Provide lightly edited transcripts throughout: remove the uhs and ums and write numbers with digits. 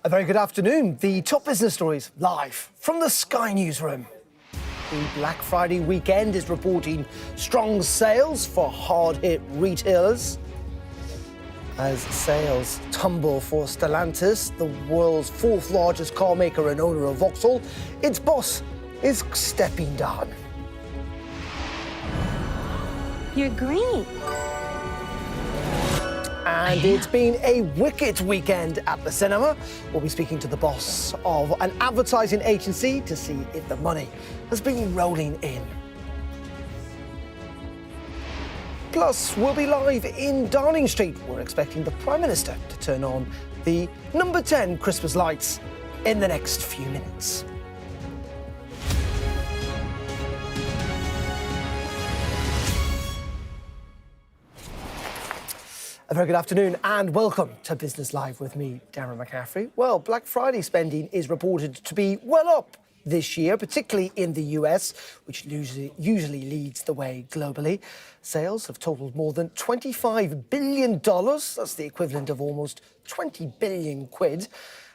A very good afternoon. The top business stories live from the Sky Newsroom. The Black Friday weekend is reporting strong sales for hard-hit retailers. As sales tumble for Stellantis, the world's fourth largest car maker and owner of Vauxhall, its boss is stepping down. You're green. And it's been a wicked weekend at the cinema. We'll be speaking to the boss of an advertising agency to see if the money has been rolling in. Plus, we'll be live in Downing Street. We're expecting the Prime Minister to turn on the number 10 Christmas lights in the next few minutes. A very good afternoon and welcome to Business Live with me, Darren McCaffrey. Well, Black Friday spending is reported to be well up this year, particularly in the US, which usually leads the way globally. Sales have totaled more than $25 billion. That's the equivalent of almost 20 billion quid.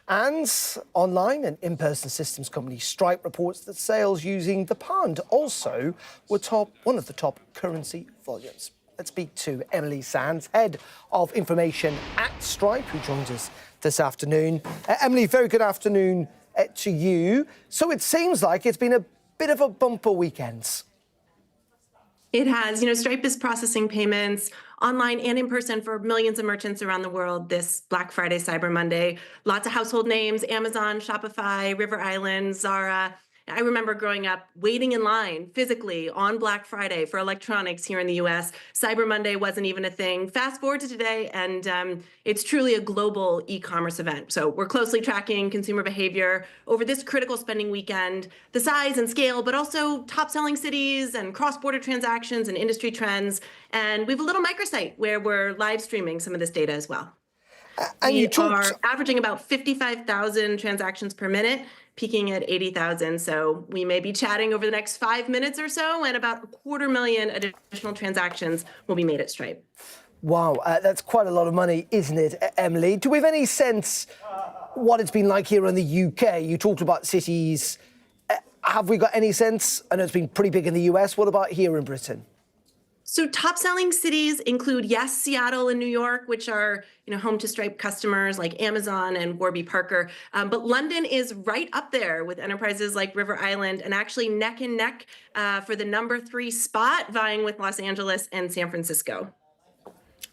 And online and in-person systems company Stripe reports that sales using the pound also were one of the top currency volumes. Let's speak to Emily Sands, Head of Information at Stripe, who joins us this afternoon. Emily, very good afternoon to you. So it seems like it's been a bit of a bumper weekend. It has. Stripe is processing payments online and in person for millions of merchants around the world this Black Friday, Cyber Monday. Lots of household names: Amazon, Shopify, River Island, Zara. I remember growing up waiting in line physically on Black Friday for electronics here in the US. Cyber Monday wasn't even a thing. Fast forward to today, and it's truly a global e-commerce event. So we're closely tracking consumer behavior over this critical spending weekend, the size and scale, but also top-selling cities and cross-border transactions and industry trends. And we have a little microsite where we're live streaming some of this data as well. And we are averaging about 55,000 transactions per minute, peaking at 80,000. So we may be chatting over the next 5 minutes or so, and about 250,000 additional transactions will be made at Stripe. Wow, that's quite a lot of money, isn't it, Emily? Do we have any sense what it's been like here in the UK? You talked about cities. Have we got any sense? I know it's been pretty big in the US. What about here in Britain? So top-selling cities include, yes, Seattle and New York, which are home to Stripe customers like Amazon and Warby Parker. But London is right up there with enterprises like River Island, and actually neck and neck for the number 3 spot, vying with Los Angeles and San Francisco.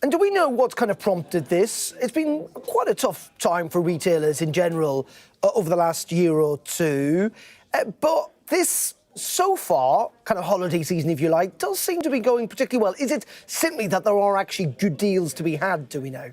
And do we know what's kind of prompted this? It's been quite a tough time for retailers in general over the last year or two. But this, so far, kind of holiday season, if you like, does seem to be going particularly well. Is it simply that there are actually good deals to be had, do we know?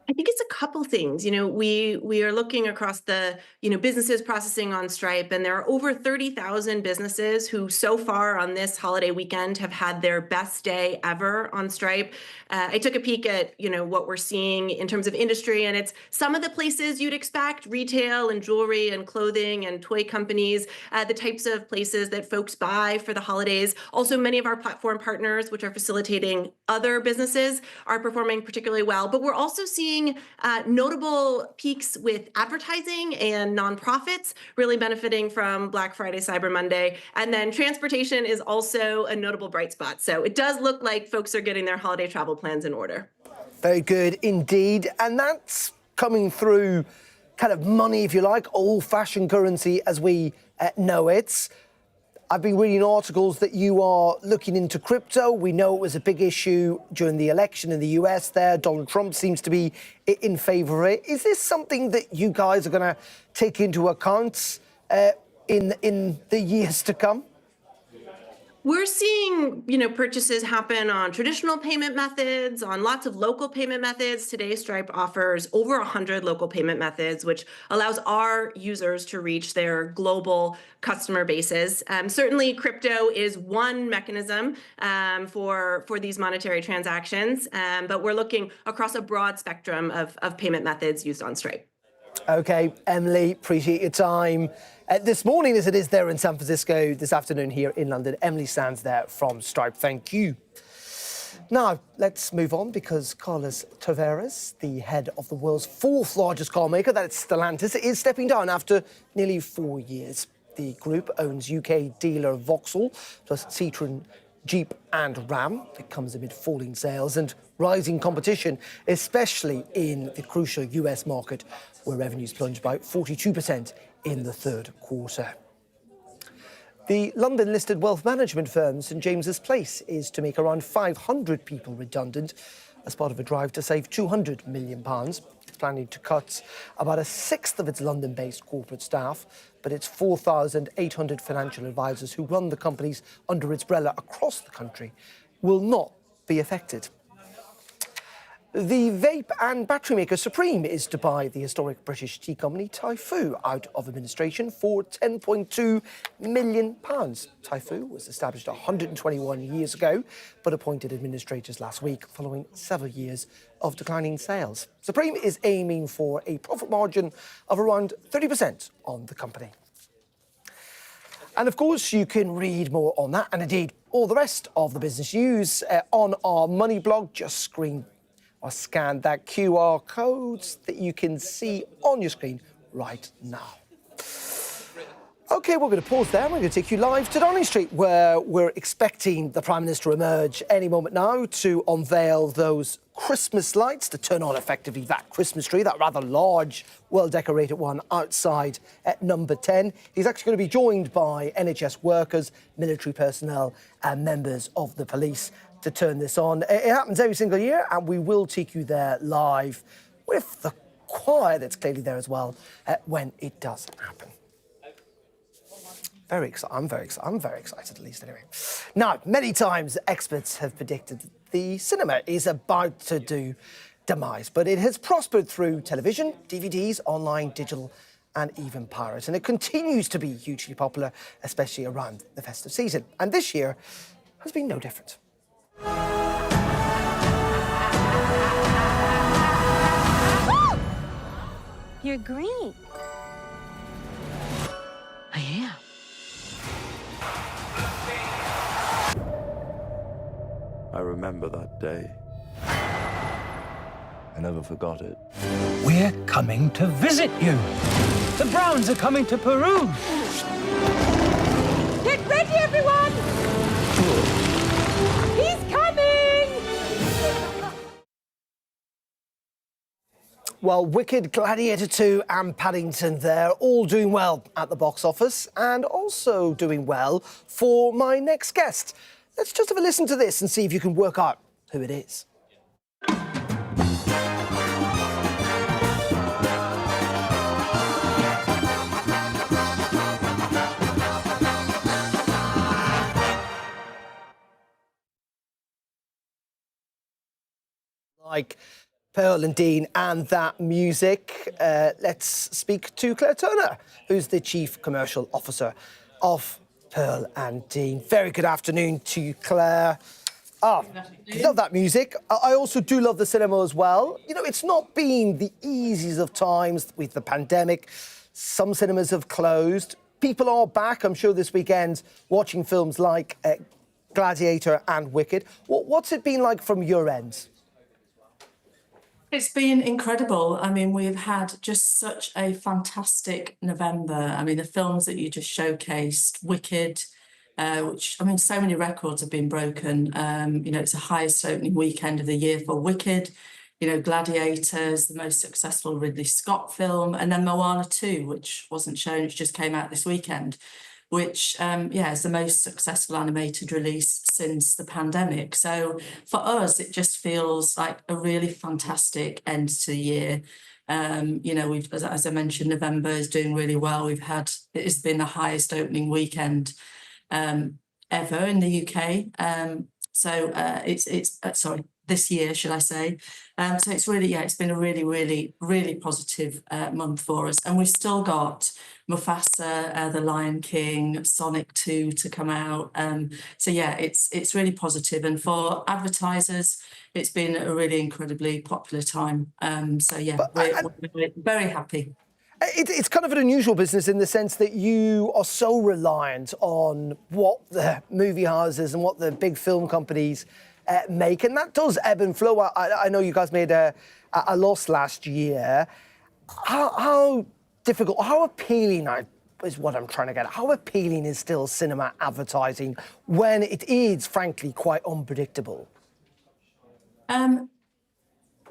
I think it's a couple things. We are looking across the, businesses processing on Stripe, and there are over 30,000 businesses who so far on this holiday weekend have had their best day ever on Stripe. I took a peek at, what we're seeing in terms of industry, and it's some of the places you'd expect: retail and jewelry and clothing and toy companies, the types of places that folks buy for the holidays. Also, many of our platform partners, which are facilitating other businesses, are performing particularly well. But we're also seeing notable peaks with advertising and nonprofits really benefiting from Black Friday, Cyber Monday. And then transportation is also a notable bright spot. So it does look like folks are getting their holiday travel plans in order. Very good indeed. And that's coming through kind of money, if you like, old-fashioned currency as we know it. I've been reading articles that you are looking into crypto. We know it was a big issue during the election in the US there. Donald Trump seems to be in favour of it. Is this something that you guys are going to take into account in the years to come? We're seeing, purchases happen on traditional payment methods, on lots of local payment methods. Today, Stripe offers over 100 local payment methods, which allows our users to reach their global customer bases. Certainly, crypto is one mechanism for these monetary transactions, but we're looking across a broad spectrum of payment methods used on Stripe. OK, Emily, appreciate your time. This morning, as it is there in San Francisco, this afternoon here in London, Emily Sands there from Stripe. Thank you. Now, let's move on because Carlos Tavares, the head of the world's fourth largest car maker, that's Stellantis, is stepping down after nearly 4 years. The group owns UK dealer Vauxhall, plus Citroën, Jeep and Ram. It comes amid falling sales and rising competition, especially in the crucial US market, where revenues plunged by 42% in the third quarter. The London-listed wealth management firm St James's Place is to make around 500 people redundant as part of a drive to save £200 million. It's planning to cut about a sixth of its London-based corporate staff, but its 4,800 financial advisors who run the companies under its umbrella across the country will not be affected. The vape and battery maker Supreme is to buy the historic British tea company Typhoo out of administration for £10.2 million. Typhoo was established 121 years ago, but appointed administrators last week following several years of declining sales. Supreme is aiming for a profit margin of around 30% on the company. And of course, you can read more on that and indeed all the rest of the business news on our Money blog. Just scan that QR code that you can see on your screen right now. OK, we're going to pause there. We're going to take you live to Downing Street, where we're expecting the Prime Minister to emerge any moment now to unveil those Christmas lights, to turn on effectively that Christmas tree, that rather large, well-decorated one outside at number 10. He's actually going to be joined by NHS workers, military personnel and members of the police to turn this on. It happens every single year, and we will take you there live with the choir that's clearly there as well when it does happen. I'm very excited, at least anyway. Now, many times experts have predicted the cinema is about to do demise, but it has prospered through television, DVDs, online, digital, and even pirates, and it continues to be hugely popular, especially around the festive season. And this year has been no different. You're green. I am. I remember that day. I never forgot it. We're coming to visit you. The Browns are coming to Peru. Get ready, everyone! He's coming! Well, Wicked, Gladiator 2 and Paddington there, all doing well at the box office and also doing well for my next guest. Let's just have a listen to this and see if you can work out who it is. Like Pearl and Dean and that music, let's speak to Clare Turner, who's the Chief Commercial Officer of Pearl and Dean. Very good afternoon to you, Clare. Love that music. I also do love the cinema as well. You know, it's not been the easiest of times with the pandemic. Some cinemas have closed. People are back, I'm sure, this weekend watching films like Gladiator and Wicked. What's it been like from your end? It's been incredible. I mean, we've had just such a fantastic November. I mean, the films that you just showcased, Wicked, which, I mean, so many records have been broken. You know, it's the highest opening weekend of the year for Wicked. You know, Gladiators, the most successful Ridley Scott film, and then Moana 2, which wasn't shown, it just came out this weekend, which, is the most successful animated release since the pandemic. So for us, it just feels like a really fantastic end to the year. You know, we've, as I mentioned, November is doing really well. It has been the highest opening weekend ever in the UK. This year, should I say. So it's really, it's been a really, really, really positive month for us. And we've still got Mufasa, The Lion King, Sonic 2 to come out. It's really positive. And for advertisers, it's been a really incredibly popular time. We're very happy. It's kind of an unusual business in the sense that you are so reliant on what the movie houses and what the big film companies make, and that does ebb and flow. I know you guys made a loss last year. How difficult, how appealing is what I'm trying to get at. How appealing is still cinema advertising when it is, frankly, quite unpredictable?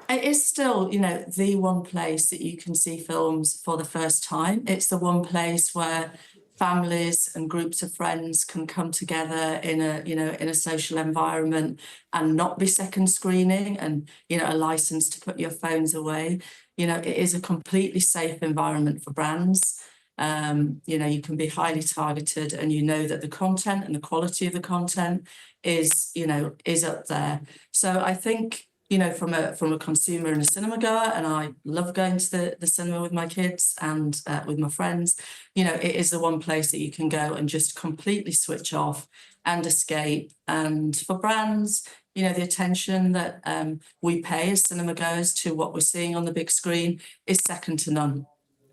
It is still, the one place that you can see films for the first time. It's the one place where families and groups of friends can come together in a social environment and not be second screening and, a license to put your phones away. It is a completely safe environment for brands. You can be highly targeted, and that the content and the quality of the content is up there. So I think, from a consumer and a cinema goer, and I love going to the cinema with my kids and with my friends, it is the one place that you can go and just completely switch off and escape. And for brands, the attention that we pay as cinema goers to what we're seeing on the big screen is second to none.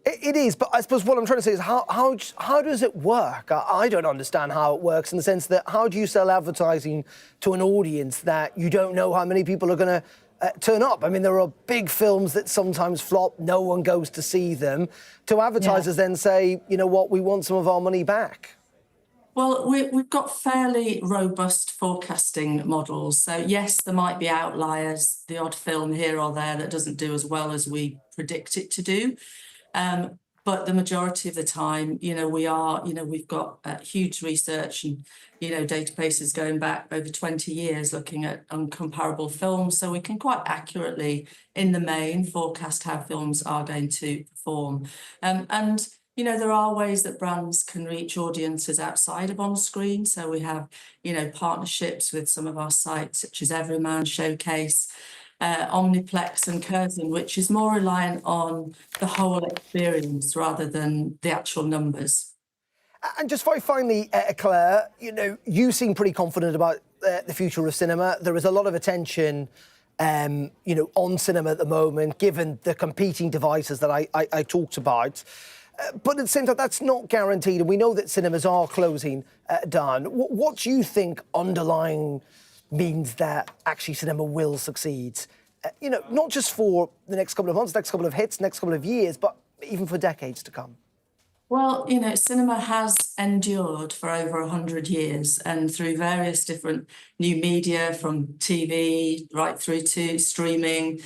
It is, but I suppose what I'm trying to say is how does it work? I don't understand how it works in the sense that how do you sell advertising to an audience that you don't know how many people are going to turn up? I mean, there are big films that sometimes flop, no one goes to see them. To advertisers then say, you know what, we want some of our money back. Well, we've got fairly robust forecasting models. So yes, there might be outliers, the odd film here or there that doesn't do as well as we predict it to do. But the majority of the time, we've got huge research and, databases going back over 20 years looking at uncomparable films. So we can quite accurately, in the main, forecast how films are going to perform. And there are ways that brands can reach audiences outside of on screen. So we have, partnerships with some of our sites, such as Everyman, Showcase, Omniplex and Curzon, which is more reliant on the whole experience rather than the actual numbers. And just very finally, Claire, you seem pretty confident about the future of cinema. There is a lot of attention, on cinema at the moment, given the competing devices that I talked about. But at the same time, that's not guaranteed, and we know that cinemas are closing down. What do you think underlying means that actually cinema will succeed, not just for the next couple of months, next couple of hits, next couple of years, but even for decades to come? Well, cinema has endured for over 100 years, and through various different new media, from TV right through to streaming.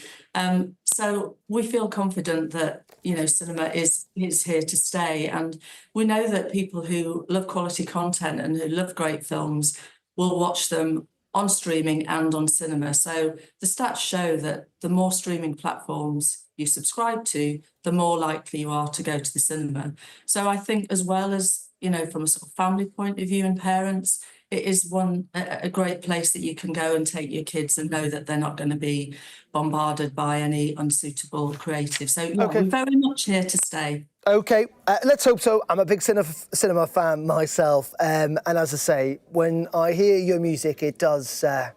So we feel confident that, cinema is here to stay. And we know that people who love quality content and who love great films will watch them on streaming and on cinema. So the stats show that the more streaming platforms you subscribe to, the more likely you are to go to the cinema. So I think, as well as, from a sort of family point of view and parents, it is a great place that you can go and take your kids and know that they're not going to be bombarded by any unsuitable creative. So Okay. We're very much here to stay. Okay, let's hope so. I'm a big cinema fan myself, and as I say, when I hear your music, it does say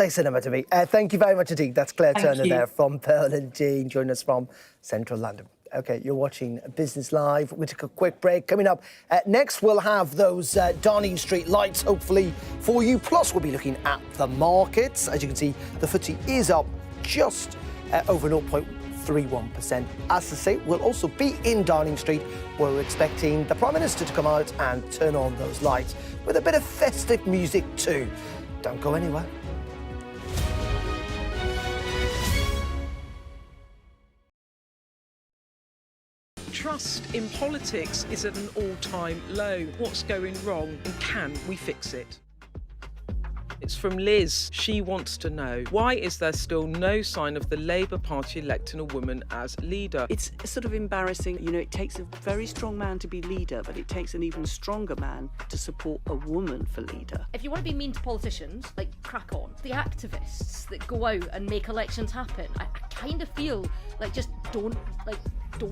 cinema to me. Thank you very much indeed. That's Claire Turner there from Pearl and Jean, joining us from Central London. Okay, you're watching Business Live. We'll take a quick break. Coming up next, we'll have those Downing Street lights, hopefully, for you. Plus, we'll be looking at the markets. As you can see, the FTSE is up just over 0.31%. As I say, we'll also be in Downing Street, where we're expecting the Prime Minister to come out and turn on those lights with a bit of festive music too. Don't go anywhere. Trust in politics is at an all-time low. What's going wrong, and can we fix it? It's from Liz. She wants to know, why is there still no sign of the Labour Party electing a woman as leader? It's sort of embarrassing. It takes a very strong man to be leader, but it takes an even stronger man to support a woman for leader. If you want to be mean to politicians, crack on. The activists that go out and make elections happen, I kind of feel like just don't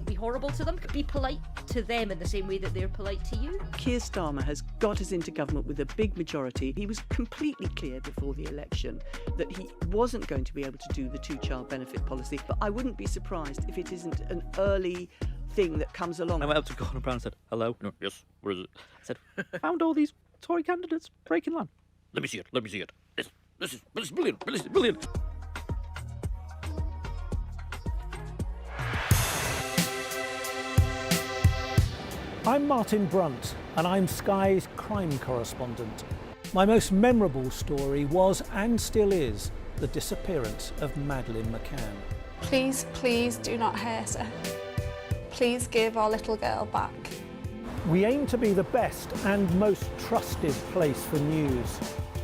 be horrible to them. Be polite to them in the same way that they're polite to you. Keir Starmer has got us into government with a big majority. He was completely clear before the election that he wasn't going to be able to do the two-child benefit policy, but I wouldn't be surprised if it isn't an early thing that comes along. I went up to Gordon Brown and said, hello? No, yes, where is it? I said, found all these Tory candidates breaking land. Let me see it. This is brilliant. Brilliant. I'm Martin Brunt, and I'm Sky's crime correspondent. My most memorable story was, and still is, the disappearance of Madeleine McCann. Please, please do not hurt her. Please give our little girl back. We aim to be the best and most trusted place for news.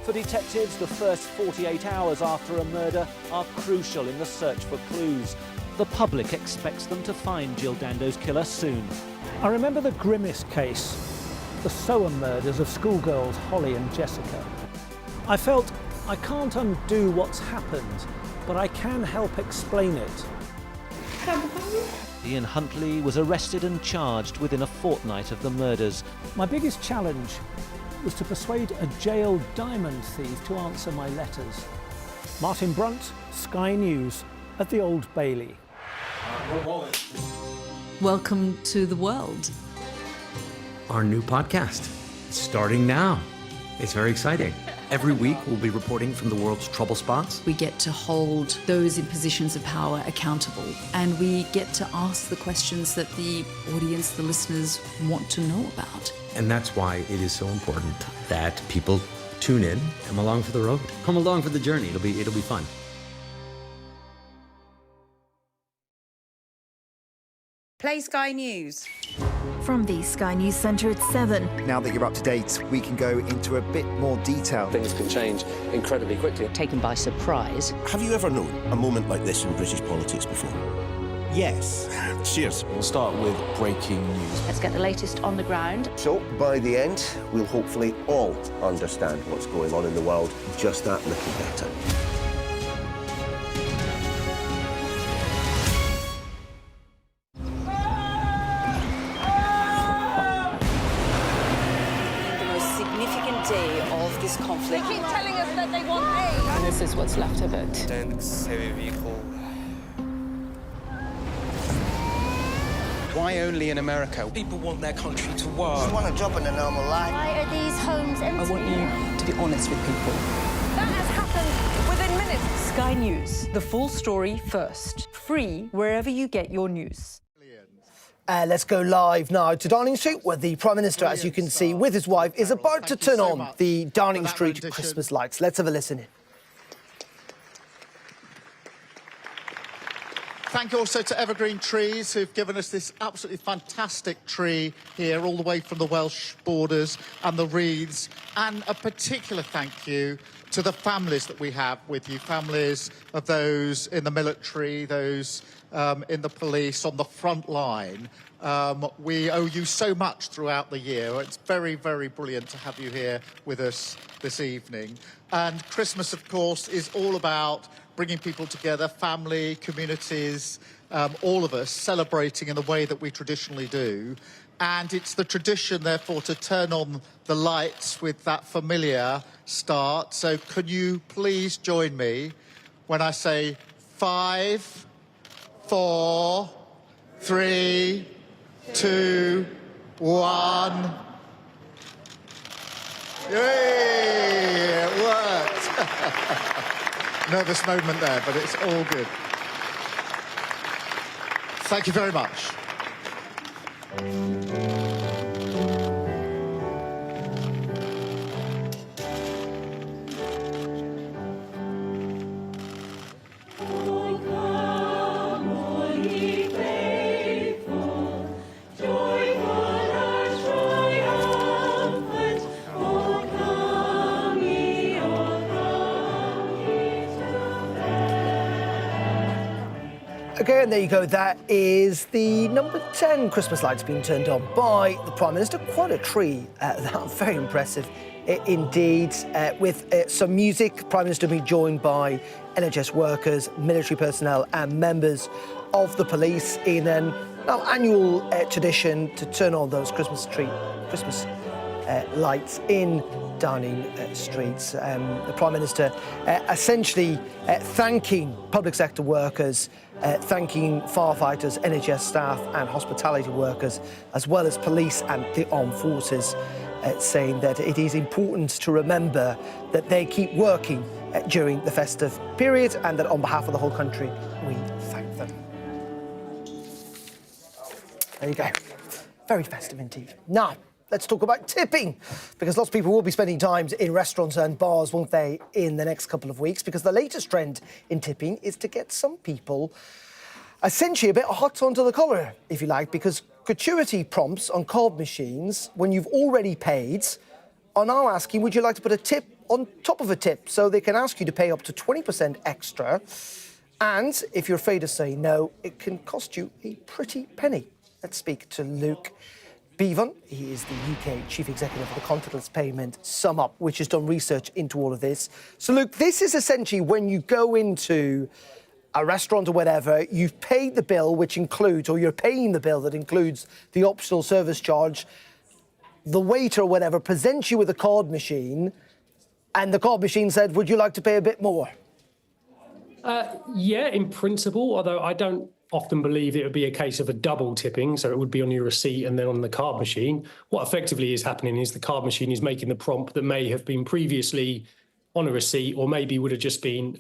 For detectives, the first 48 hours after a murder are crucial in the search for clues. The public expects them to find Jill Dando's killer soon. I remember the grimmest case, the Soham murders of schoolgirls Holly and Jessica. I felt I can't undo what's happened, but I can help explain it. Ian Huntley was arrested and charged within a fortnight of the murders. My biggest challenge was to persuade a jailed diamond thief to answer my letters. Martin Brunt, Sky News, at the Old Bailey. Welcome to the world. Our new podcast, starting now. It's very exciting. Every week we'll be reporting from the world's trouble spots. We get to hold those in positions of power accountable, and we get to ask the questions that the audience, the listeners, want to know about. And that's why it is so important that people tune in, come along for the road, come along for the journey. It'll be fun. Play Sky News. From the Sky News Centre at 7. Now that you're up to date, we can go into a bit more detail. Things can change incredibly quickly. Taken by surprise. Have you ever known a moment like this in British politics before? Yes. Cheers. We'll start with breaking news. Let's get the latest on the ground. So, by the end, we'll hopefully all understand what's going on in the world just that little better. This conflict. They keep telling us that they want aid. And this is what's left of it. Tanks, heavy vehicle. Why only in America? People want their country to work. Just want a job in a normal life. Why are these homes empty? I want you to be honest with people. That has happened within minutes. Sky News, the full story first. Free wherever you get your news. Let's go live now to Downing Street, where the Prime Minister, as you can see, with his wife, is about to turn on the Downing Street Christmas lights. Let's have a listen in. Thank you also to Evergreen Trees, who've given us this absolutely fantastic tree here, all the way from the Welsh borders, and the wreaths. And a particular thank you to the families that we have with you, families of those in the military, those in the police, on the front line. We owe you so much throughout the year. It's very, very brilliant to have you here with us this evening. And Christmas, of course, is all about bringing people together, family, communities, all of us celebrating in the way that we traditionally do. And it's the tradition, therefore, to turn on the lights with that familiar start. So can you please join me when I say 5, 4, 3, 2, 1. Yay! It worked. Nervous moment there, but it's all good. Thank you very much. Okay, and there you go. That is the number 10 Christmas lights being turned on by the Prime Minister. Quite a tree. Very impressive indeed. With some music, Prime Minister being joined by NHS workers, military personnel and members of the police in an annual tradition to turn on those Christmas lights in Downing Street. The Prime Minister essentially thanking public sector workers, thanking firefighters, NHS staff and hospitality workers, as well as police and the armed forces, saying that it is important to remember that they keep working during the festive period and that on behalf of the whole country, we thank them. There you go. Very festive indeed. Now, let's talk about tipping, because lots of people will be spending time in restaurants and bars, won't they, in the next couple of weeks, because the latest trend in tipping is to get some people essentially a bit hot onto the collar, if you like, because gratuity prompts on card machines, when you've already paid, are now asking, would you like to put a tip on top of a tip? So they can ask you to pay up to 20% extra. And if you're afraid to say no, it can cost you a pretty penny. Let's speak to Luke Bevan. He is the UK Chief Executive of the Contactless Payment Sum Up, which has done research into all of this. So, Luke, this is essentially when you go into a restaurant or whatever, you've paid the bill, which includes, or you're paying the bill that includes the optional service charge. The waiter or whatever presents you with a card machine, and the card machine said, would you like to pay a bit more? Yeah, in principle, although I don't often believe it would be a case of a double tipping, so it would be on your receipt and then on the card machine. What effectively is happening is the card machine is making the prompt that may have been previously on a receipt or maybe would have just been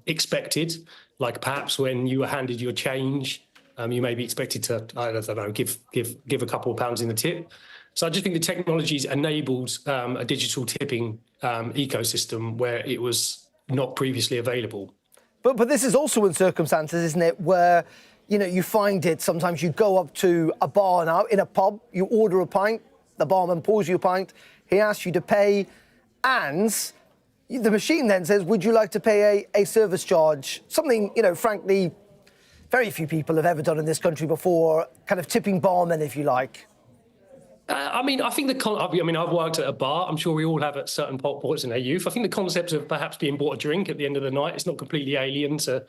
expected, like perhaps when you were handed your change, you may be expected to, I don't know, give a couple of pounds in the tip. So I just think the technology's enabled a digital tipping ecosystem where it was not previously available. But this is also in circumstances, isn't it, where, you know, you find it, sometimes you go up to a bar now, in a pub, you order a pint, the barman pours you a pint, he asks you to pay, and the machine then says, would you like to pay a service charge? Something, you know, frankly, very few people have ever done in this country before, kind of tipping barmen, if you like. I mean, I think I've worked at a bar. I'm sure we all have at certain points in our youth. I think the concept of perhaps being bought a drink at the end of the night is not completely alien to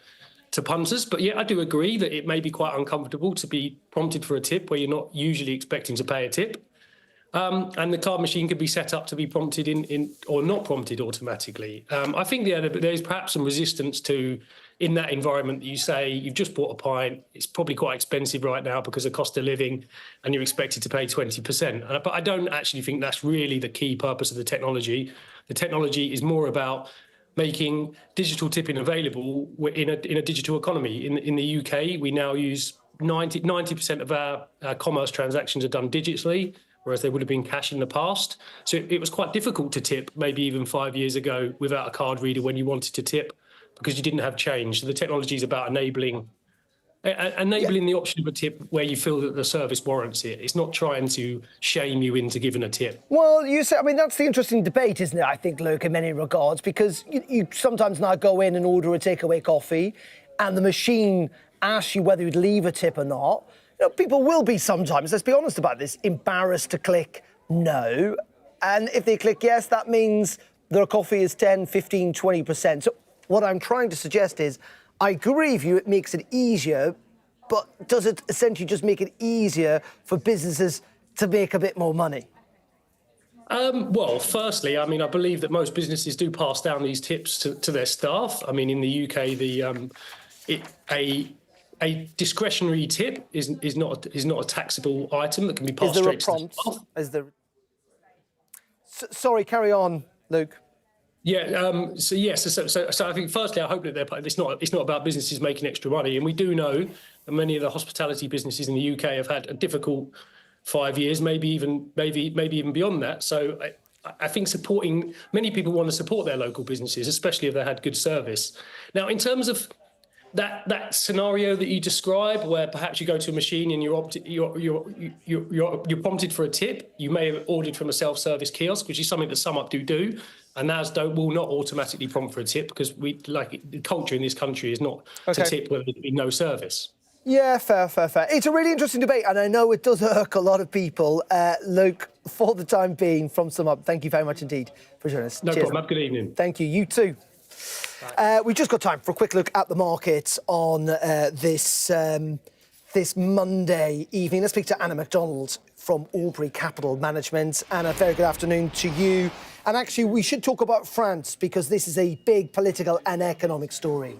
punters. But yeah, I do agree that it may be quite uncomfortable to be prompted for a tip where you're not usually expecting to pay a tip. And the card machine can be set up to be prompted in or not prompted automatically. I think there's perhaps some resistance to, in that environment that you say, you've just bought a pint, it's probably quite expensive right now because of cost of living, and you're expected to pay 20%. But I don't actually think that's really the key purpose of the technology. The technology is more about making digital tipping available in a digital economy. In the UK, we now use 90% of our commerce transactions are done digitally, whereas they would have been cash in the past. So it was quite difficult to tip, maybe even 5 years ago, without a card reader when you wanted to tip, because you didn't have change. So the technology is about enabling the option of a tip where you feel that the service warrants it. It's not trying to shame you into giving a tip. Well, that's the interesting debate, isn't it, I think, Luke, in many regards, because you sometimes now go in and order a takeaway coffee and the machine asks you whether you'd leave a tip or not. You know, people will be sometimes, let's be honest about this, embarrassed to click no. And if they click yes, that means their coffee is 10, 15, 20%. So what I'm trying to suggest is, I agree with you, it makes it easier, but does it essentially just make it easier for businesses to make a bit more money? Well, firstly, I mean, I believe that most businesses do pass down these tips to their staff. I mean, in the UK, a discretionary tip is not a taxable item that can be passed straight to the staff. Sorry, carry on, Luke. Yeah. So I think firstly, I hope that it's not about businesses making extra money, and we do know that many of the hospitality businesses in the UK have had a difficult 5 years, maybe even beyond that. So I think many people want to support their local businesses, especially if they had good service. Now, in terms of that scenario that you describe, where perhaps you go to a machine and you're prompted for a tip, you may have ordered from a self-service kiosk, which is something that Sum Up do, and NAS will not automatically prompt for a tip, because the culture in this country is not to tip where there'd be no service. Yeah, fair. It's a really interesting debate, and I know it does irk a lot of people. Luke, for the time being, from Sum Up, thank you very much indeed for joining us. No problem. Have a good evening. Thank you. You too. We've just got time for a quick look at the markets on this Monday evening. Let's speak to Anna MacDonald from Albury Capital Management. Anna, very good afternoon to you. And actually, we should talk about France because this is a big political and economic story.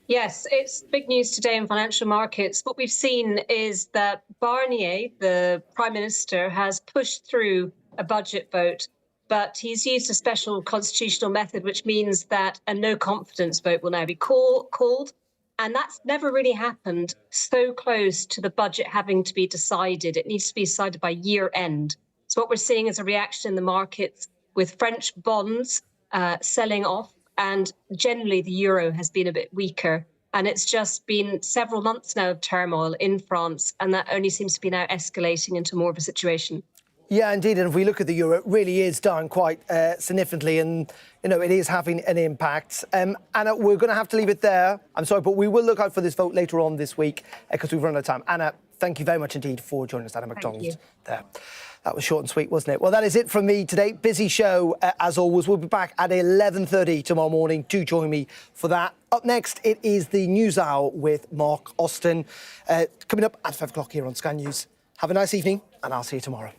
Yes, it's big news today in financial markets. What we've seen is that Barnier, the Prime Minister, has pushed through a budget vote, but he's used a special constitutional method, which means that a no confidence vote will now be called. And that's never really happened so close to the budget having to be decided. It needs to be decided by year end. So what we're seeing is a reaction in the markets with French bonds selling off, and generally the euro has been a bit weaker. And it's just been several months now of turmoil in France, and that only seems to be now escalating into more of a situation. Yeah, indeed. And if we look at the euro, it really is down quite significantly, and it is having an impact. Anna, we're going to have to leave it there. I'm sorry, but we will look out for this vote later on this week because we've run out of time. Anna, thank you very much indeed for joining us. Anna McDonald there. That was short and sweet, wasn't it? Well, that is it from me today. Busy show, as always. We'll be back at 11:30 tomorrow morning. Do join me for that. Up next, it is the News Hour with Mark Austin. Coming up at 5 o'clock here on Sky News. Have a nice evening, and I'll see you tomorrow.